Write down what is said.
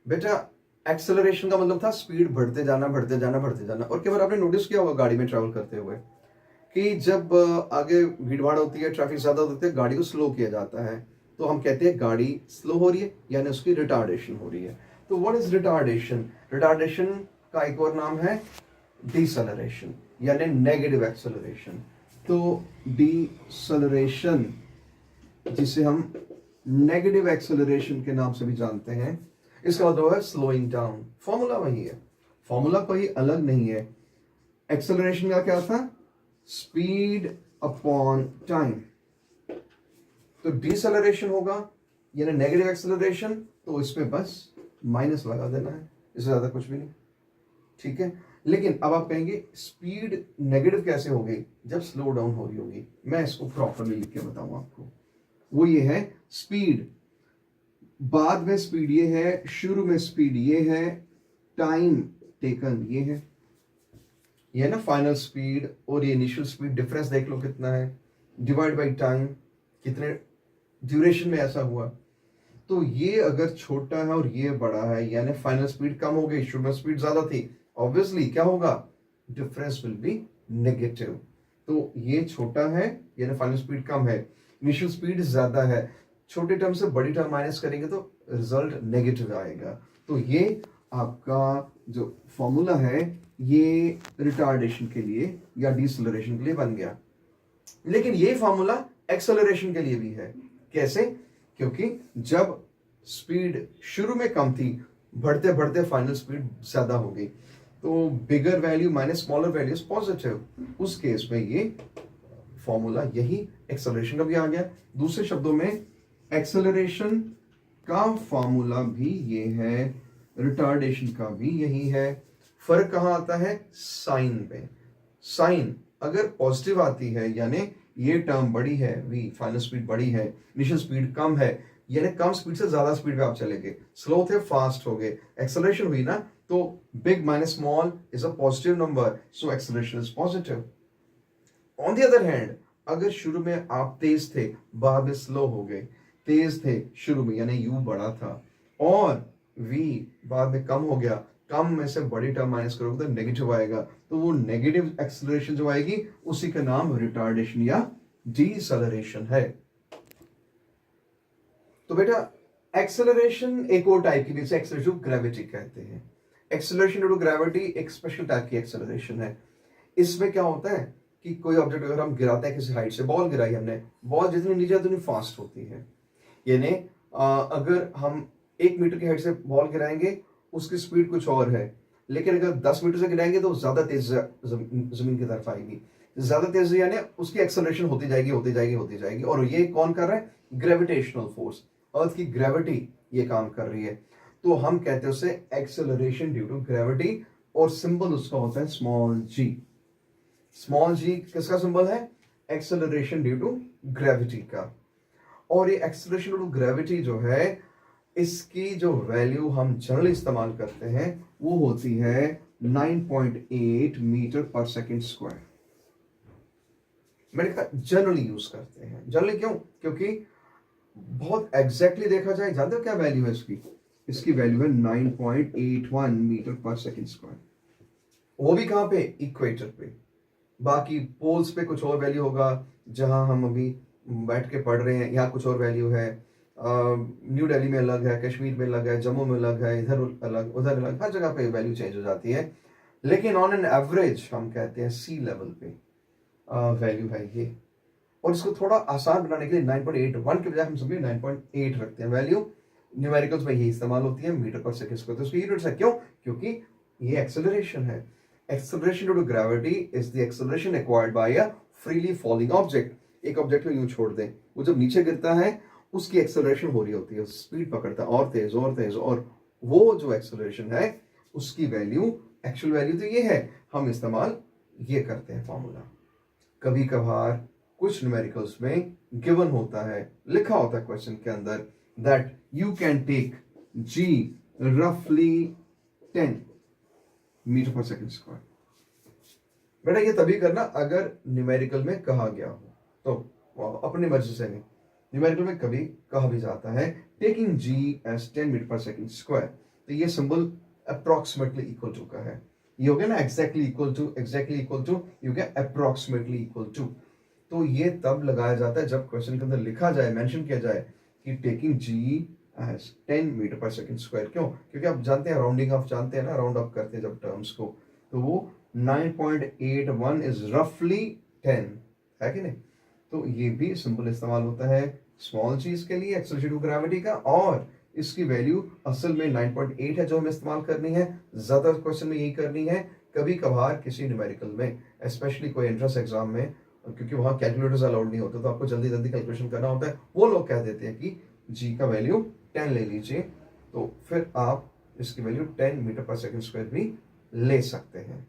बेटा एक्सेलरेशन का मतलब था स्पीड बढ़ते जाना बढ़ते जाना बढ़ते जाना। और कई बार आपने नोटिस किया होगा गाड़ी में ट्रैवल करते हुए कि जब आगे भीड़ भाड़ होती है, ट्रैफिक ज्यादा होती है, गाड़ी को स्लो किया जाता है, तो हम कहते हैं गाड़ी स्लो हो रही है, यानी उसकी रिटार्डेशन हो रही है। तो व्हाट इज रिटार्डेशन? रिटार्डेशन का एक और नाम है डिसलरेशन, यानी नेगेटिव एक्सेलरेशन। तो डिसलरेशन, जिसे हम नेगेटिव एक्सेलरेशन के नाम से भी जानते हैं, इसका मतलब है स्लोइंग डाउन। फॉर्मूला वही है, फॉर्मूला कोई अलग नहीं है। एक्सेलरेशन का क्या था? Speed upon time. तो डिसलरेशन होगा यानी नेगेटिव एक्सेलरेशन, तो इसमें बस माइनस लगा देना है, इससे ज्यादा कुछ भी नहीं। ठीक है, लेकिन अब आप कहेंगे स्पीड नेगेटिव कैसे हो गई? जब स्लो डाउन हो रही होगी। मैं इसको प्रॉपरली लिख के बताऊं आपको। वो ये है, स्पीड बाद में स्पीड ये है, शुरू में स्पीड ये है, टाइम टेकन ये है, ये है ना फाइनल स्पीड और ये इनिशियल स्पीड। डिफरेंस देख लो कितना है, डिवाइड बाई टाइम, कितने ड्यूरेशन में ऐसा हुआ। तो ये अगर छोटा है और ये बड़ा है, यानी फाइनल स्पीड कम हो गई, शुरू में स्पीड ज्यादा थी, ऑब्वियसली क्या होगा? Difference will be negative. तो ये छोटा है यानी फाइनल स्पीड कम है, इनिशियल स्पीड ज्यादा है, छोटे टर्म से बड़ी टर्म माइनस करेंगे तो रिजल्ट नेगेटिव आएगा। तो ये आपका जो फॉर्मूला है ये रिटार्डेशन के लिए या डिसलरेशन के लिए बन गया। लेकिन ये फॉर्मूला एक्सेलरेशन के लिए भी है। कैसे? क्योंकि जब स्पीड शुरू में कम थी, बढ़ते बढ़ते फाइनल स्पीड ज्यादा हो गई, तो bigger value minus smaller value is positive. उस केस में ये फॉर्मूला यही एक्सेलरेशन का भी आ गया। दूसरे शब्दों में एक्सेलरेशन का फॉर्मूला भी ये है, रिटार्डेशन का भी यही है। फर्क कहां आता है? साइन पे। साइन अगर पॉजिटिव आती है यानी ये टर्म बड़ी है, वी फाइनल स्पीड बड़ी है, इनिशियल स्पीड कम है, यानी कम स्पीड से ज्यादा स्पीड पे आप चले गए, स्लो थे फास्ट हो गए, एक्सेलरेशन हुई ना, तो big minus small is a positive number, so acceleration is positive. On the other hand, अगर शुरू में आप तेज थे, बाद में स्लो हो गए, तेज थे शुरू में यानी यू बड़ा था, और वी बाद में कम हो गया, कम में से बड़ी टर्म माइनस करोगे तो नेगेटिव आएगा, तो वो नेगेटिव एक्सेलरेशन जो आएगी उसी का नाम रिटार्डेशन या डीसेलरेशन है। तो बेटा एक्सेलरेशन एक और टाइप की भी, एक्सेलरेशन ग्रेविटी कहते हैं। एक्सेलरेशन ड्यू टू ग्रेविटी एक स्पेशल टाइप की एक्सेलरेशन है। इसमें क्या होता है कि कोई ऑब्जेक्ट अगर हम गिराते हैं किसी हाइट से, बॉल गिराई हमने, बॉल जितनी नीचे उतनी फास्ट होती है। यानी अगर हम 1 मीटर की हाइट से बॉल गिराएंगे उसकी स्पीड कुछ और है, लेकिन अगर 10 मीटर से गिराएंगे तो ज्यादा तेज जमीन की तरफ आएगी, ज्यादा तेज यानी उसकी एक्सेलरेशन होती जाएगी होती जाएगी होती जाएगी। और ये कौन कर रहा है? ग्रेविटेशनल फोर्स, अर्थ की ग्रेविटी ये काम कर रही है। तो हम कहते हैं उसे एक्सेलरेशन ड्यू टू ग्रेविटी, और सिंबल उसका होता है स्मॉल जी। स्मॉल जी किसका सिंबल है? एक्सेलरेशन ड्यू टू ग्रेविटी का। और ये एक्सेलरेशन ड्यू टू ग्रेविटी जो है, इसकी जो वैल्यू हम जनरली इस्तेमाल करते हैं वो होती है 9.8 मीटर पर सेकेंड स्क्वायर। मैंने कहा जनरली यूज करते हैं। जनरली क्यों? क्योंकि बहुत एग्जैक्टली देखा जाए, जानते हो क्या वैल्यू है इसकी? इसकी वैल्यू है 9.81 मीटर पर सेकेंड स्क्वायर। वो भी कहां पे? इक्वेटर पे। बाकी पोल्स पे कुछ और वैल्यू होगा, जहां हम अभी बैठ के पढ़ रहे हैं यहाँ कुछ और वैल्यू है, न्यू दिल्ली में अलग है, कश्मीर में अलग है, जम्मू में अलग है, इधर अलग उधर अलग, हर जगह पे वैल्यू चेंज हो जाती है। लेकिन ऑन एन एवरेज हम कहते हैं सी लेवल पे वैल्यू है ये। और इसको थोड़ा आसान बनाने के लिए 9.81 के बजाय हम सभी 9.8 रखते हैं वैल्यू। न्यूमेरिकल्स में ये इस्तेमाल होती है मीटर पर सेकेंड स्क्वायर। तो उसकी यूनिट्स है, क्यों? क्योंकि ये एक्सेलरेशन है। Acceleration due to gravity is the acceleration acquired by a freely falling object. एक ऑब्जेक्ट को यूं छोड़ दें, वो जब नीचे गिरता है उसकी एक्सेलरेशन हो रही होती है, स्पीड पकड़ता है और तेज और तेज, और वो जो एक्सेलरेशन है उसकी वैल्यू, एक्चुअल वैल्यू तो ये है, हम इस्तेमाल ये करते हैं फॉर्मूला। कभी कभार कुछ न्यूमेरिकल्स में गिवन होता है, लिखा होता है क्वेश्चन के अंदर, दैट यू कैन टेक जी रफली 10 मीटर पर सेकेंड स्क्वायर। बेटा ये तभी करना अगर न्यूमेरिकल में कहा गया हो, तो अपनी मर्जी से नहीं। न्यूमेरिकल में कभी कहा भी जाता है टेकिंग जी एज 10 मीटर पर सेकेंड स्क्वायर, तो ये सिंबल अप्रोक्सीमेटली इक्वल टू का है। ये हो गया ना exactly equal to, exactly equal to, ये हो गया अप्रोक्सीमेटली इक्वल टू। तो ये तब लगाया जाता है जब क्वेश्चन के अंदर लिखा जाए, मेंशन किया जाए कि टेकिंग जी एज 10 मीटर पर सेकंड स्क्वायर। क्यों? क्योंकि आप जानते हैं राउंडिंग ऑफ जानते हैं ना, राउंड अप करते हैं जब टर्म्स को, तो वो 9.81 इज रफली 10 है कि नहीं। तो ये भी सिंबल इस्तेमाल होता है स्मॉल चीज के लिए एक्सेलरेशन ऑफ ग्रेविटी का, और इसकी वैल्यू असल में 9.8 है जो हमें इस्तेमाल करनी है, ज्यादा क्वेश्चन में यही करनी है। कभी कभार किसी न्यूमेरिकल में, स्पेशली कोई एंट्रेंस एग्जाम में, क्योंकि वहां कैलकुलेटर्स अलाउड नहीं होते तो आपको जल्दी जल्दी कैलकुलेशन करना होता है, वो लोग कह देते हैं कि जी का वैल्यू 10 ले लीजिए, तो फिर आप इसकी वैल्यू 10 मीटर पर सेकंड स्क्वायर भी ले सकते हैं।